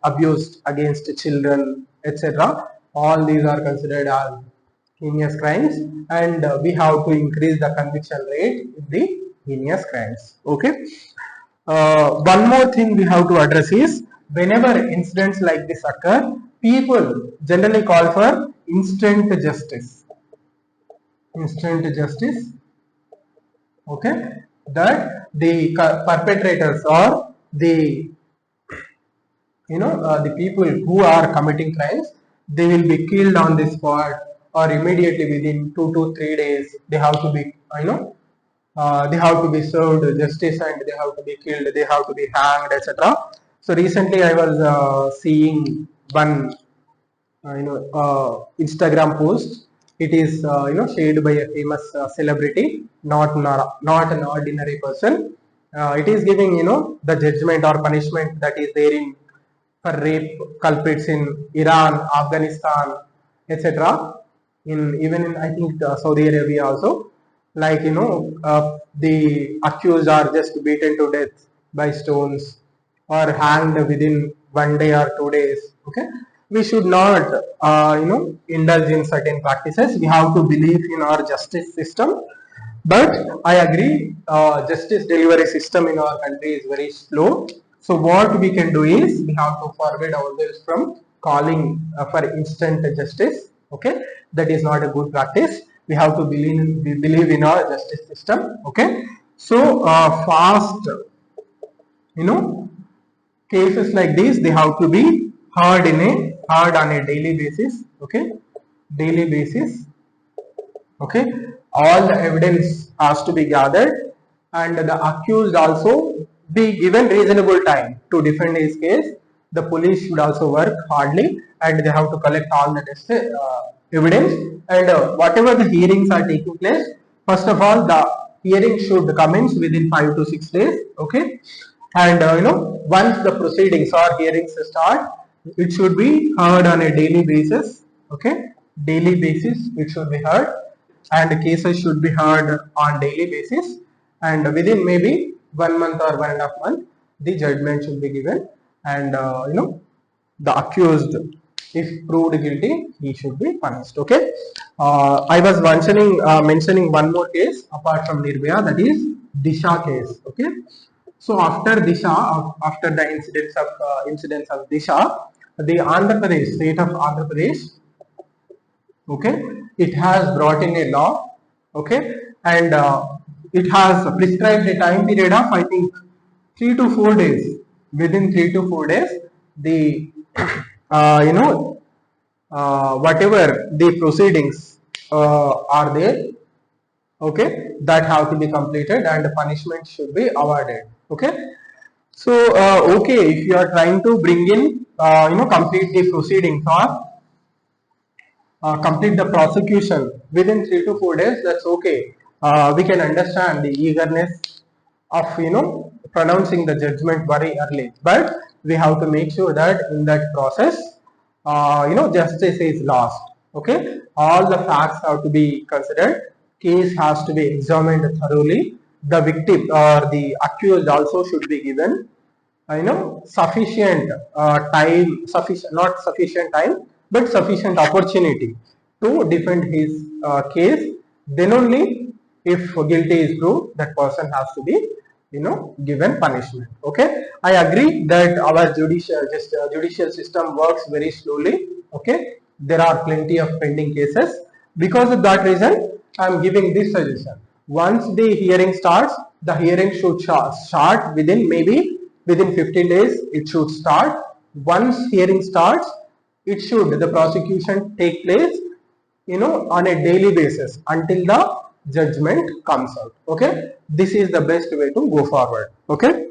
abuse against children, etc. All these are considered as heinous crimes, and we have to increase the conviction rate in the heinous crimes. Okay, one more thing we have to address is, whenever incidents like this occur, people generally call for instant justice. Instant justice. Okay, that the perpetrators or the people who are committing crimes, they will be killed on the spot, or immediately within 2 to 3 days they have to be they have to be served justice, and they have to be killed, they have to be hanged, etc. So recently I was seeing one Instagram post. It is shared by a famous celebrity, not an ordinary person. It is giving the judgment or punishment that is there in for rape culprits in Iran, Afghanistan, etc. In even in I think Saudi Arabia also, like the accused are just beaten to death by stones or hanged within 1 day or 2 days. Okay, we should not indulge in certain practices. We have to believe in our justice system, but I agree, justice delivery system in our country is very slow. So what we can do is, we have to forward ourselves from calling for instant justice. Okay, that is not a good practice. We have to believe in our justice system. Okay, so fast, you know, cases like this, they have to be heard on a daily basis. Okay, daily basis. Okay, all the evidence has to be gathered, and the accused also be given reasonable time to defend his case. The police should also work hardly, and they have to collect all the evidence, and whatever the hearings are taking place, first of all the hearing should commence within 5 to 6 days. Okay, and once the proceedings or hearings start, it should be heard on a daily basis. Okay, daily basis it should be heard, and cases should be heard on daily basis, and within maybe 1 month or 1.5 month the judgment should be given, and the accused, if proved guilty, he should be punished. Okay, I was mentioning one more case apart from Nirbhaya, that is Disha case. Okay, so after Disha, after the incidents of Disha, the Andhra Pradesh, state of Andhra Pradesh, okay, it has brought in a law. Okay, and it has prescribed a time period of, I think, 3 to 4 days. Within 3 to 4 days, the whatever the proceedings are there, okay, that have to be completed, and punishment should be awarded. Okay, so okay, if you are trying to bring in complete the proceedings, or complete the prosecution within 3 to 4 days, that's okay. We can understand the eagerness of pronouncing the judgment very early, but we have to make sure that in that process, justice is lost. Okay, all the facts have to be considered. Case has to be examined thoroughly. The victim or the accused also should be given sufficient time, sufficient, not sufficient time, but sufficient opportunity to defend his case. Then only, if guilty is proved, that person has to be given punishment. Okay, I agree that our judicial system works very slowly. Okay, there are plenty of pending cases. Because of that reason, I am giving this suggestion. Once the hearing starts, the hearing should start within maybe within 15 days. It should start. Once hearing starts, the prosecution take place, on a daily basis until the judgment comes out. Okay, this is the best way to go forward. Okay,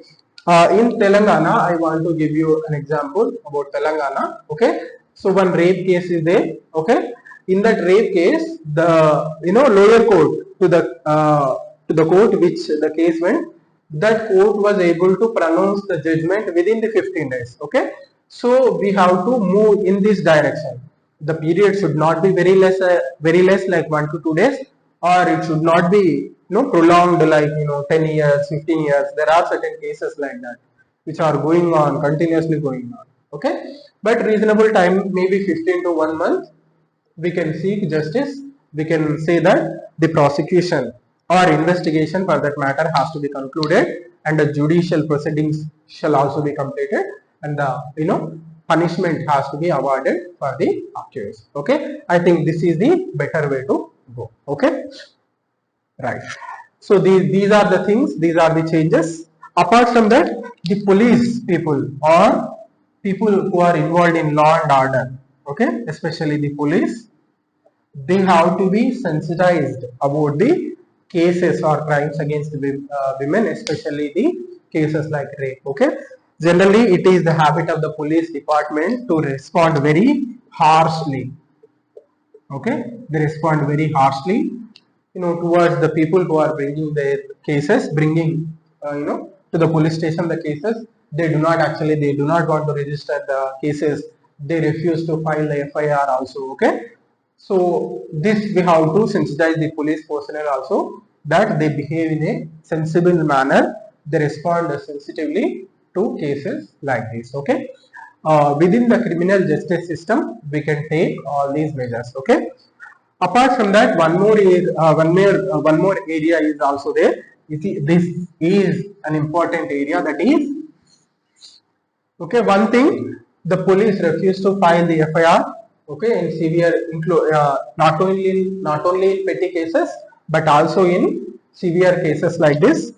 in Telangana, I want to give you an example about Telangana. Okay, so one rape case is there. Okay, in that rape case, the lower court to the court which the case went, that court was able to pronounce the judgment within the 15 days. Okay, so we have to move in this direction. The period should not be very less like 1 to 2 days, or it should not be prolonged like 10 years, 15 years. There are certain cases like that which are going on, continuously going on. Okay, but reasonable time, maybe 15 to 1 month, we can seek justice. We can say that the prosecution or investigation for that matter has to be concluded, and the judicial proceedings shall also be completed, and the punishment has to be awarded for the accused. Okay, I think this is the better way to go. Okay, right. So these are the things, these are the changes. Apart from that, the police people or people who are involved in law and order, okay, especially the police, they have to be sensitized about the cases or crimes against women, especially the cases like rape. Okay, generally it is the habit of the police department to respond very harshly. Okay, they respond very harshly, towards the people who are bringing their cases, bringing to the police station the cases. They do not want to register the cases. They refuse to file the FIR also. Okay, so this we have to sensitize the police personnel also, that they behave in a sensible manner. They respond sensitively to cases like this. Okay, within the criminal justice system, we can take all these measures. Okay, apart from that, one more area is also there. You see, this is an important area, that is, okay, one thing, the police refuse to file the FIR. Okay, in severe, not only in petty cases, but also in severe cases like this.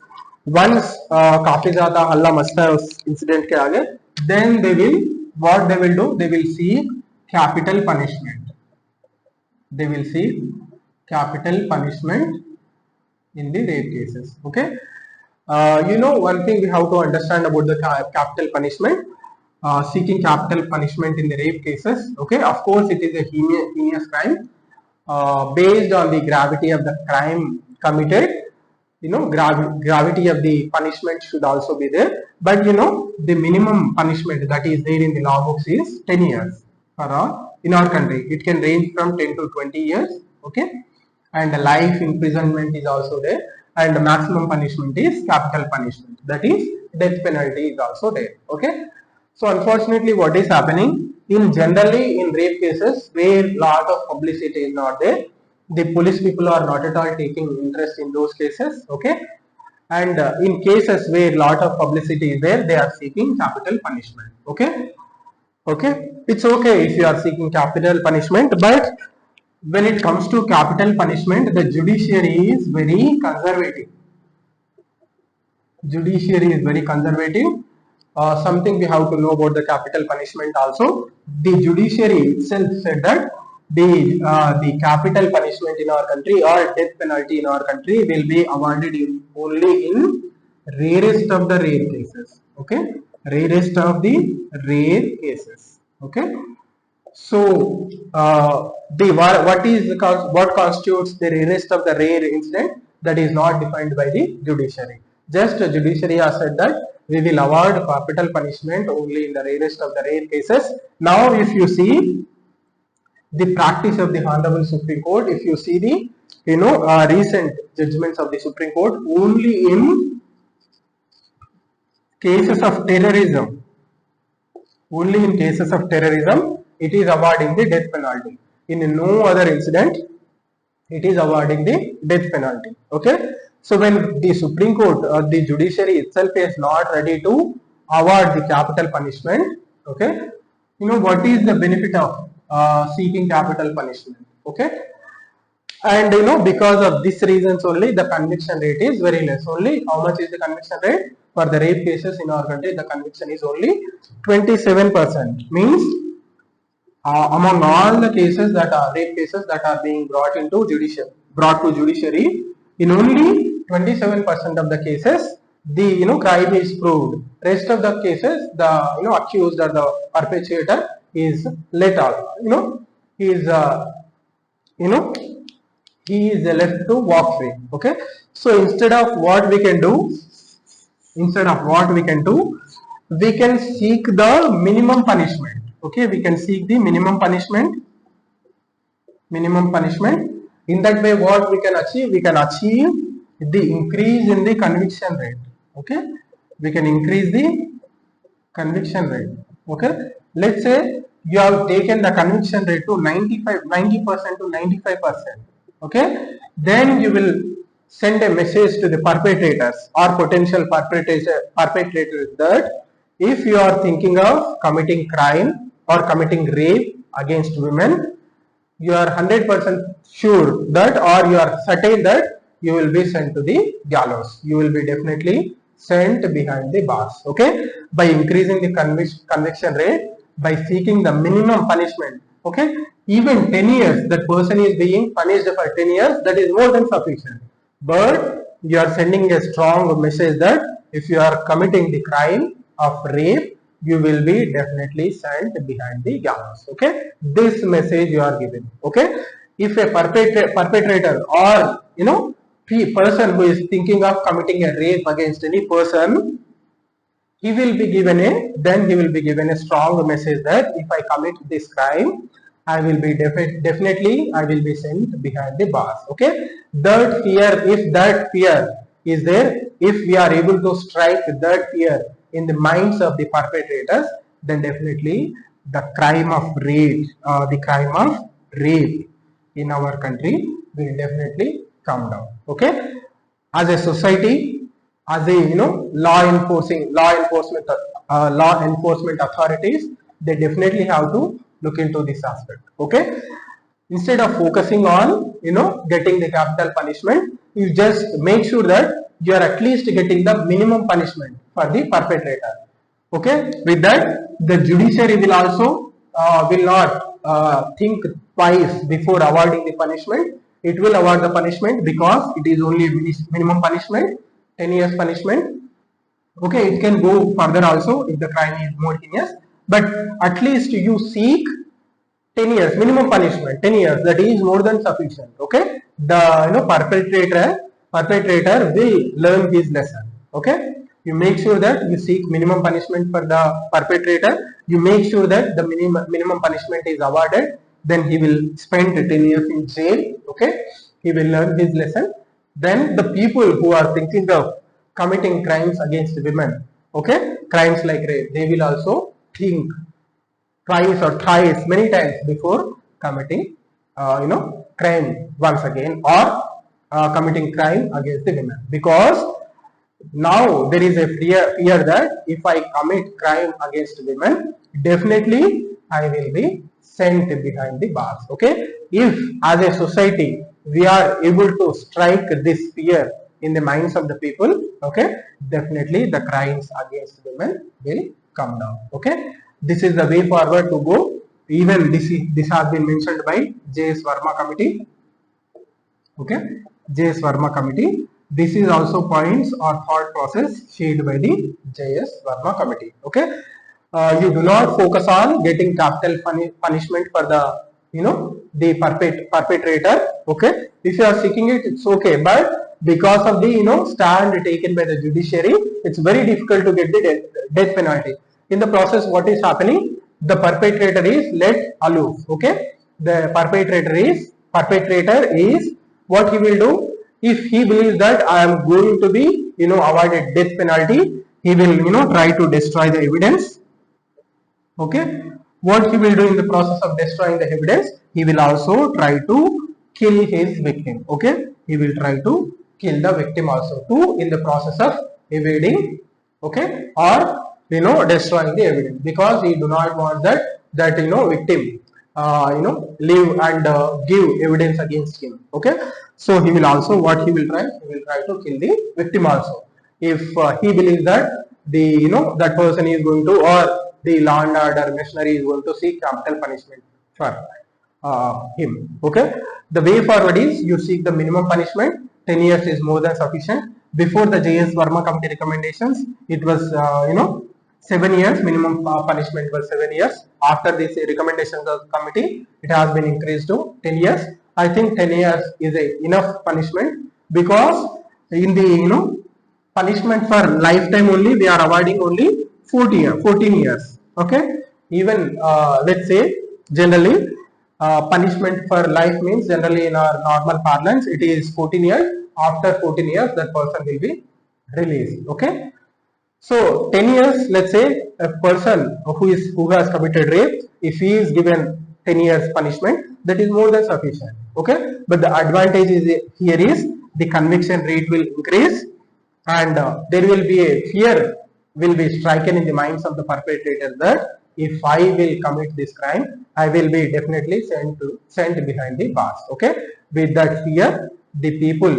Once काफी ज़्यादा हल्ला मचता है उस incident के आगे, then what they will do, they will seek capital punishment. They will seek capital punishment in the rape cases. Okay, one thing we have to understand about the capital punishment. Seeking capital punishment in the rape cases. Okay, of course, it is a heinous crime. Based on the gravity of the crime committed, gravity of the punishment should also be there. But the minimum punishment that is there in the law books is 10 years in our country. It can range from 10 to 20 years. Okay, and life imprisonment is also there, and the maximum punishment is capital punishment, that is death penalty is also there. Okay, so unfortunately, what is happening generally in rape cases where lot of publicity is not there, the police people are not at all taking interest in those cases. Okay, and in cases where lot of publicity is there, they are seeking capital punishment. Okay, it's okay if you are seeking capital punishment, but when it comes to capital punishment, the judiciary is very conservative. Something we have to know about the capital punishment also. The judiciary itself said that the capital punishment in our country or death penalty in our country will be awarded only in rarest of the rare cases. Okay, rarest of the rare cases. Okay, so what constitutes the rarest of the rare incident, that is not defined by the judiciary. Just the judiciary has said that we will award capital punishment only in the rarest of the rare cases. Now, if you see the practice of the Honorable Supreme Court, if you see the recent judgments of the Supreme Court, only in cases of terrorism, it is awarding the death penalty. In no other incident, it is awarding the death penalty. Okay, so when the Supreme Court or the judiciary itself is not ready to award the capital punishment, okay, what is the benefit of seeking capital punishment. Okay, and because of these reasons only the conviction rate is very less. Only how much is the conviction rate for the rape cases in our country? The conviction is only 27%. Means among all the cases that are rape cases that are being brought to judiciary, in only 27% of the cases the crime is proved. Rest of the cases the accused or the perpetrator is let out. He is you know he is left to walk free. Okay, so instead of what we can do, we can seek the minimum punishment. Okay, we can seek the minimum punishment. In that way, what we can achieve the increase in the conviction rate. Okay, we can increase the conviction rate. Okay, let's say you have taken the conviction rate to 90% to 95%. Okay, then you will send a message to the perpetrators or potential perpetrators that if you are thinking of committing crime or committing rape against women, you are 100% sure that, or you are certain that you will be sent to the gallows. You will be definitely sent behind the bars. Okay, by increasing the conviction rate, by seeking the minimum punishment. Okay, even 10 years that person is being punished for 10 years, that is more than sufficient. But you are sending a strong message that if you are committing the crime of rape, you will be definitely sent behind the gallows. Okay, this message you are giving. Okay, if a perpetrator or person who is thinking of committing a rape against any person, he will be given a strong message that if I commit this crime, I will be definitely I will be sent behind the bars. Okay, if that fear is there, if we are able to strike that fear in the minds of the perpetrators, then definitely the crime of rape in our country will definitely come down. Okay, as a society, as a law enforcement authorities, they definitely have to look into this aspect. Okay, instead of focusing on getting the capital punishment, you just make sure that you are at least getting the minimum punishment for the perpetrator. Okay, with that the judiciary will also will not think twice before awarding the punishment. It will award the punishment because it is only minimum punishment, 10 years punishment. Okay, it can go further also if the crime is more heinous, but at least you seek 10 years minimum punishment. 10 years, that is more than sufficient. Okay, the perpetrator will learn his lesson. Okay, you make sure that you seek minimum punishment for the perpetrator. You make sure that the minimum punishment is awarded. Then he will spend 10 years in jail. Okay, he will learn his lesson. Then the people who are thinking of committing crimes against women, okay, crimes like rape, they will also think twice or thrice, many times before committing crime once again, or committing crime against the women, because now there is a fear that if I commit crime against women, definitely I will be sent behind the bars. Okay, if as a society we are able to strike this fear in the minds of the people, okay, definitely the crimes against women will come down. Okay, this is the way forward to go. Even this has been mentioned by J.S. Verma committee. Okay, J.S. Verma committee. This is also points or thought process shared by the J.S. Verma committee. Okay, you do not focus on getting capital punishment for the the perpetrator. Okay, if you are seeking it, it's okay, but because of the stand taken by the judiciary, it's very difficult to get the death penalty. In the process, what is happening? The perpetrator is let aloof. Okay, the perpetrator is what he will do. If he believes that I am going to be awarded death penalty, he will try to destroy the evidence. Okay, what he will do in the process of destroying the evidence, he will also try to kill his victim. Okay, he will try to kill the victim also too, in the process of evading, okay, or destroying the evidence, because he do not want that victim live and give evidence against him. Okay, so he will also what he will try to kill the victim also if he believes that the that person is going to, or the law and order machinery is going to seek capital punishment for him. Okay, the way forward is you seek the minimum punishment. 10 years is more than sufficient. Before the JS Verma committee recommendations, it was 7 years minimum punishment was 7 years. After this recommendations of the committee, it has been increased to 10 years. I think 10 years is enough punishment, because in the punishment for lifetime only we are avoiding only 14 years. Okay, even let's say generally punishment for life means generally in our normal parlance it is 14 years. After 14 years that person will be released. Okay, so 10 years, let's say a person who has committed rape, if he is given 10 years punishment, that is more than sufficient. Okay, but the advantage is here is the conviction rate will increase, and there will be a fear will be striken in the minds of the perpetrator that if I will commit this crime, I will be definitely sent behind the bars. Okay, with that fear, the people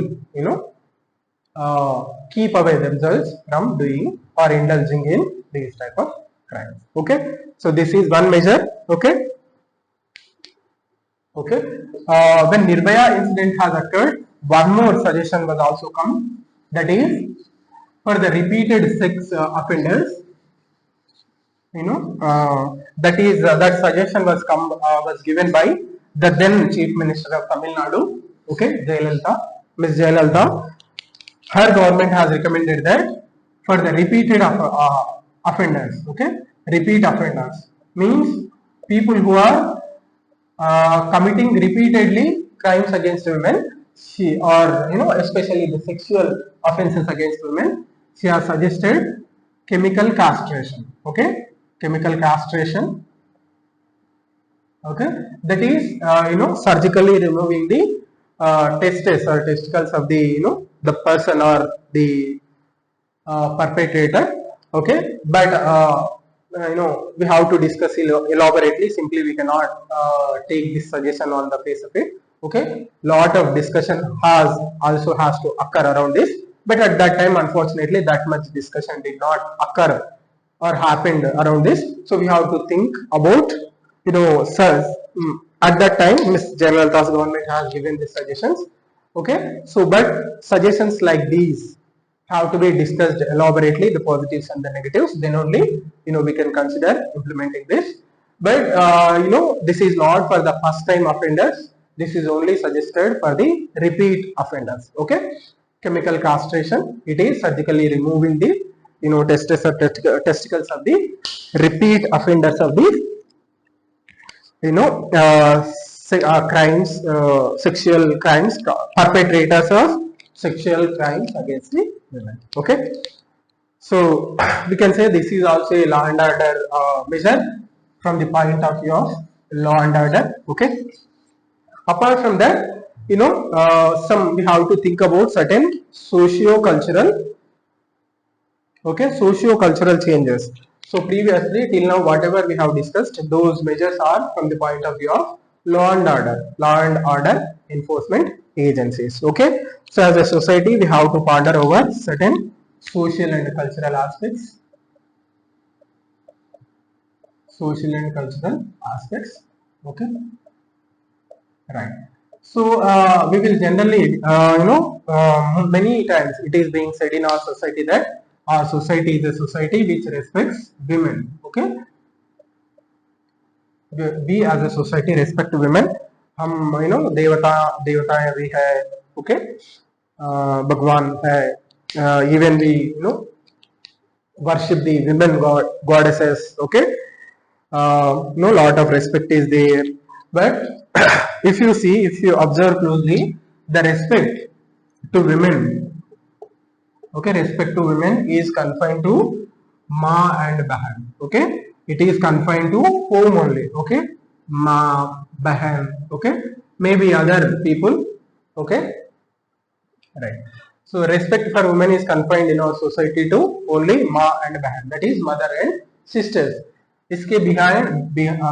keep away themselves from doing or indulging in these type of crimes. Okay, so this is one measure. Okay, okay. When Nirbhaya incident has occurred, one more suggestion was also come, that is for the repeated sex offenders. That suggestion was given by the then Chief Minister of Tamil Nadu. Okay, Jayalalitha, Miss Jayalalitha. Her government has recommended that for the repeated offenders. Okay, repeat offenders means people who are committing repeatedly crimes against women, or especially the sexual offences against women. She has suggested chemical castration. Okay, chemical castration. Okay, that is surgically removing the testes or testicles of the the person or the perpetrator. Okay, but we have to discuss elaborately. Simply we cannot take this suggestion on the face of it. Okay, lot of discussion has to occur around this, but at that time unfortunately that much discussion did not occur or happened around this. So we have to think about sir, at that time Miss Jayalalitha's government has given these suggestions. Okay, so but suggestions like these have to be discussed elaborately, the positives and the negatives, then only we can consider implementing this. But this is not for the first time offenders, this is only suggested for the repeat offenders. Okay, chemical castration, it is surgically removing the testicles of the repeat offenders of the crimes, sexual crimes, perpetrators of sexual crimes against the women. Okay, so we can say this is also a law and order measure from the point of view of law and order. Okay, apart from that, some we have to think about certain socio-cultural, okay, socio-cultural changes. So previously till now whatever we have discussed, those measures are from the point of view of law and order enforcement agencies. Okay, so as a society we have to ponder over certain social and cultural aspects. Social and cultural aspects. Okay, right. So we will generally many times it is being said in our society that our society is a society which respects women. Okay, we as a society respect women. हम देवता भी है. Okay, भगवान है. Even we worship the women goddesses. Okay, no lot of respect is there. But if you observe closely, the respect to women, okay, respect to women is confined to ma and bahan. Okay, it is confined to home only. Okay, ma, bahan. Okay, maybe other people. Okay, right. So respect for women is confined in our society to only ma and bahan, that is mother and sisters. इसके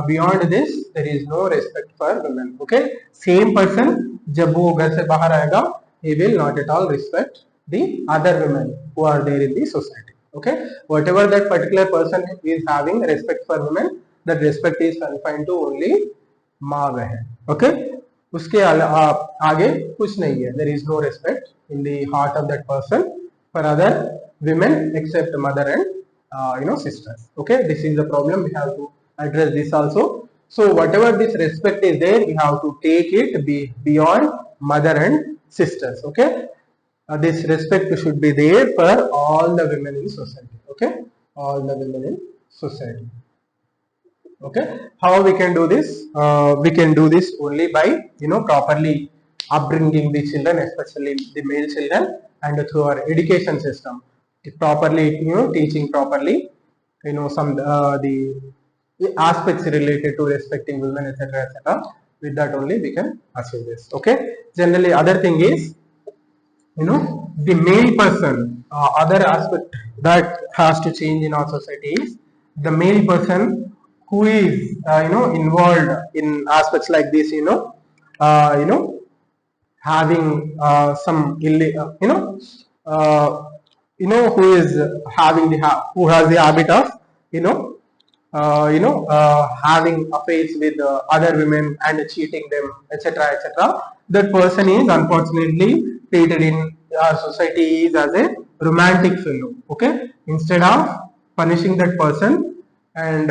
beyond this there is no respect for women. Okay, same person जब वो घर से बाहर आएगा, he will not at all respect the other women who are there in the society. Okay, whatever that particular person is having respect for women, that respect is confined to only माँ बहन. Okay, उसके आगे कुछ नहीं है. There is no respect in the heart of that person for other women except mother and sisters. Okay, this is the problem. We have to address this also. So whatever this respect is there, we have to take it beyond mother and sisters. Okay, this respect should be there for all the women in society. Okay, all the women in society. Okay, how we can do this? We can do this only by properly upbringing the children, especially the male children, and through our education system, properly teaching properly some the aspects related to respecting women, etc., etc. With that only we can achieve this. Okay, generally other thing is the male person, other aspect that has to change in our society is the male person who is involved in aspects like this, having some uh, who is having who has the habit of having affairs with other women and cheating them, etc., etc. That person is unfortunately treated in our society is as a romantic fellow. Okay, instead of punishing that person, and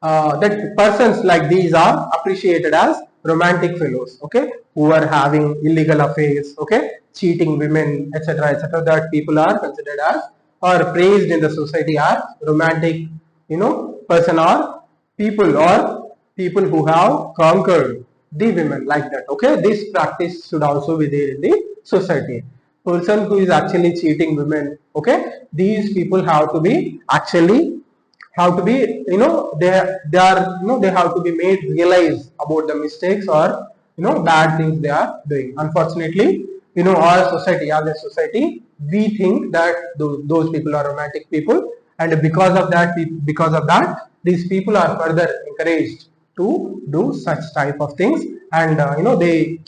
that persons like these are appreciated as romantic fellows. Okay, who are having illegal affairs, okay, cheating women, etc., etc. That people are considered as or praised in the society as romantic person, or people who have conquered the women like that. Okay, this practice should also be there in the society. Person who is actually cheating women, okay, these people have to be actually have to be they are they have to be made realize about the mistakes or bad things they are doing. Unfortunately, our society, as a society, we think that those people are romantic people, and because of that these people are further encouraged to do such type of things, and they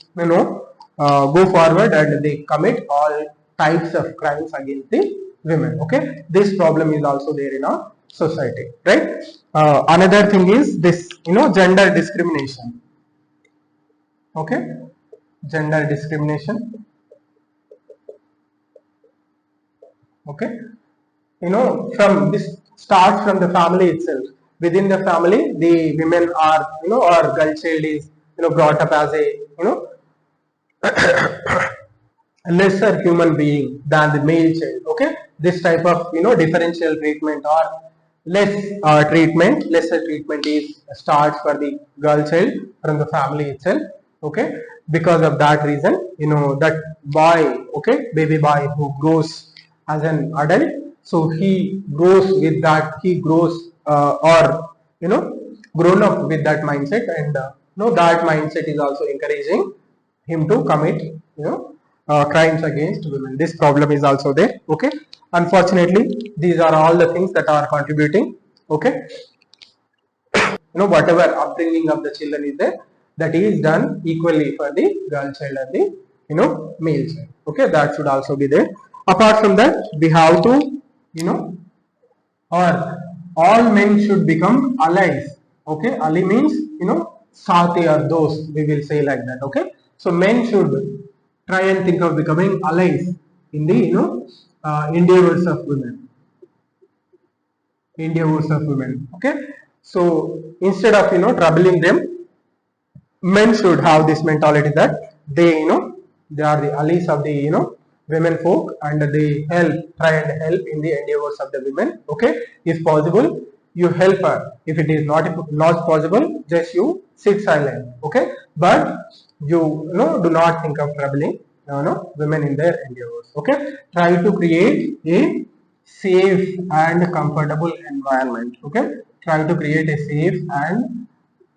go forward and they commit all types of crimes against the women. Okay, this problem is also there in our society, right? Another thing is this gender discrimination. Okay, gender discrimination. Okay, from this starts from the family itself. Within the family, the women are or girl child is brought up as a lesser human being than the male child. Okay, this type of differential treatment or lesser treatment is starts for the girl child from the family itself. Okay, because of that reason, that boy, okay, baby boy who grows as an adult, so he grows with that, he grows or grown up with that mindset, and that mindset is also encouraging him to commit crimes against women. This problem is also there. Okay, unfortunately these are all the things that are contributing. Okay, whatever upbringing of the children is there, that is done equally for the girl child and the male child. Okay, that should also be there. Apart from that, we have to or all men should become allies. Okay, ally means sati or those, we will say like that. Okay, so men should try and think of becoming allies in the endeavors of women. Okay, so instead of troubling them, men should have this mentality that they they are the allies of the women folk, and they try and help in the endeavors of the women. Okay, if possible you help her. If it is not possible, just you sit silent. Okay, but you do not think of troubling women in their endeavors. Okay, try to create a safe and comfortable environment. Okay, try to create a safe and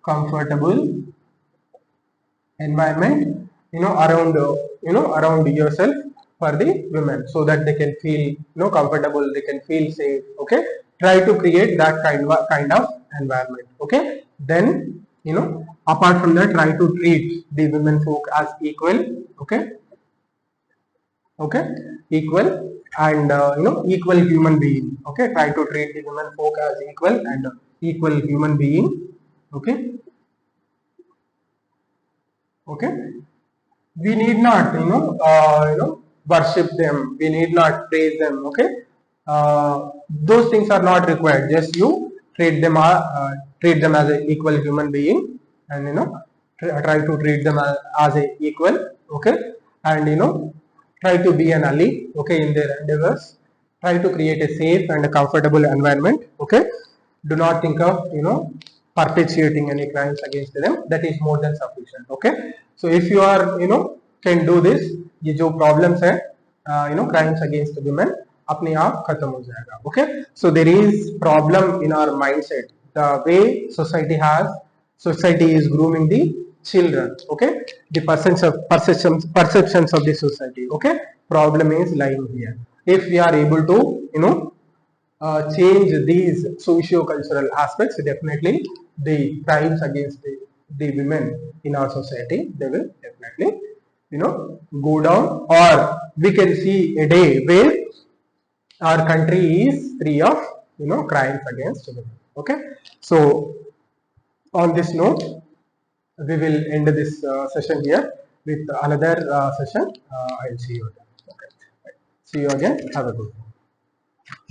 comfortable environment around yourself for the women, so that they can feel comfortable, they can feel safe. Okay, try to create that kind of environment. Okay, then apart from that, try to treat the women folk as equal. Okay, okay, equal, and equal human being. Okay, try to treat the women folk as equal and equal human being. Okay, okay, we need not worship them, we need not praise them. Okay, those things are not required. Just you treat them as an equal human being, and try to treat them as a equal. Okay, and try to be an ally. Okay, in their endeavors, try to create a safe and a comfortable environment. Okay, do not think of perpetuating any crimes against them. That is more than sufficient. Okay, so if you are can do this, ये जो problems है crimes against women अपने आप खत्म हो जाएगा. Okay, so there is problem in our mindset, the way society is grooming the children. Okay, the perceptions of the society. Okay, problem is lying here. If we are able to change these socio-cultural aspects, definitely the crimes against the women in our society, they will definitely go down, or we can see a day where our country is free of crimes against women. Okay, so on this note, we will end this session here. With another session, I'll see you again. Okay, see you again. Have a good day.